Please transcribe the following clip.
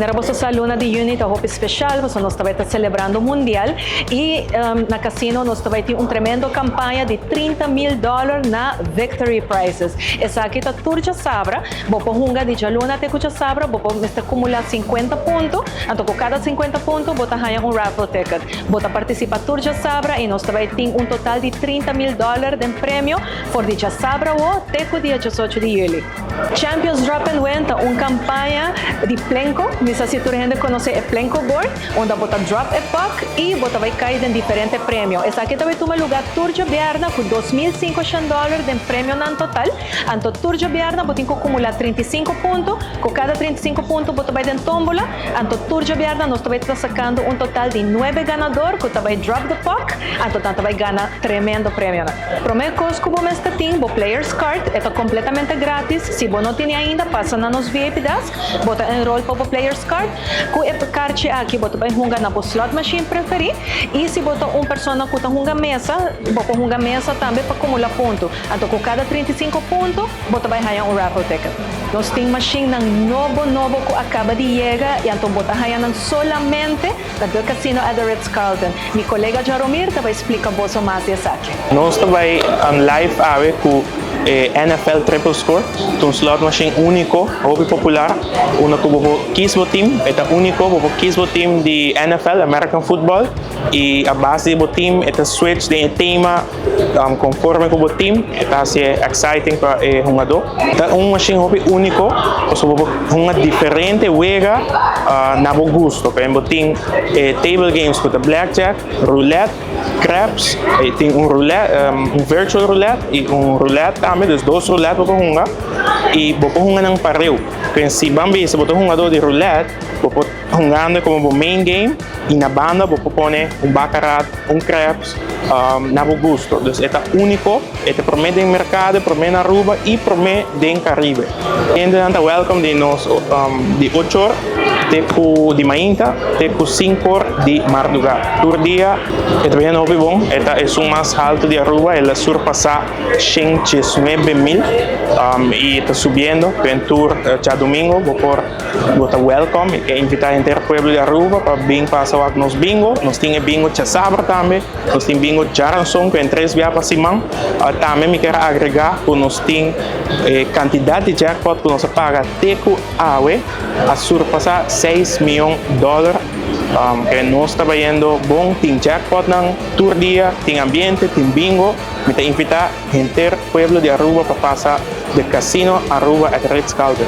Nera sa luna di unit a hope special, nós estamos celebrando o mundial e na casino nós estamos tendo tremendo campanha de $30,000 na victory prizes. Essa aqui tá turja sabra, bopo hunga di jaluna te kucha sabra, bopo mesta acumular 50 pontos, então com cada 50 pontos bota haya raffle ticket. Bota participa turja sabra e nós estamos tendo total de $30,000 de prêmio for di sabra o teco dia 18 de julho. Champions Drop and Win tá campanha de Plenko, nessa situação gente conhece é Plenko board, onde bota drop e puck e bota vai cair em diferentes prêmios. Essa aqui também toma lugar turja bierna com $2,500 de prêmio no total. Então turja bierna bota acumular 35 pontos, com cada 35 pontos bota vai dentro tombola. Então turja bierna nós também está sacando total de 9 ganadores, que vai drop the puck, então tanto vai ganhar tremendo prêmio. Primeiro coisa que você está tendo, o Players Card, é completamente grátis. Se você não tem ainda, passa na nos VIP desk, bota enroll para o Players Card, com a card aqui, bota vai jogar na slot machine preferir, e se bota uma pessoa que está jogando mesa, bota jogar mesa também para acumular pontos. Então com cada 35 pontos, bota vai ganhar raffle ticket. Nós temos machine novo que acaba de chegar, e então bota ganhar solamente do casino at the Ritz-Carlton. Meu colega Jaromir vai explicar você mais dessa aqui. Nós também live ave com NFL Triple Score, um slot machine único, muito popular, onde o Kisbo Team é único, o Kisbo Team de NFL, American Football, e a base do team é switch de tema conforme com o team, é assim exciting para o jogador. É machine único, uma diferente wega na bo gosto, por exemplo, tem table games com blackjack, roulette, craps, tem roulette, virtual roulette e roulette também, dos dois roulette para jogar e para jogar ng pareho. Kaya se bambi se botar jogador de roulette, para jogando como main game e na banda para pôr baccarat, craps, na bo gosto. Então é único, é promete em mercado, promete na Aruba e promete em Caribe. Então welcome de nós de 8 horas teco de mainta, teco 5 horas de madrugada. Por dia, é bem bom, é o mais alto de Aruba, ela surpassa 109,000 e está subindo, em tour já domingo, vou welcome, e invitar inteiro o povo de Aruba para vir passar com nos bingo, nós temos bingo de sabra também, nós temos bingo de Jaranson, que é 3 dias para cima, também me quero agregar que nós temos quantidade de jackpot que nós paga teco awe, a surpassar $6 milhões. Que nós estamos indo bom, tem jackpot ng tour dia, tem ambiente, tem bingo. Me te invitar inteiro o povo de Aruba para passar de casino Aruba at Ritz-Carlton.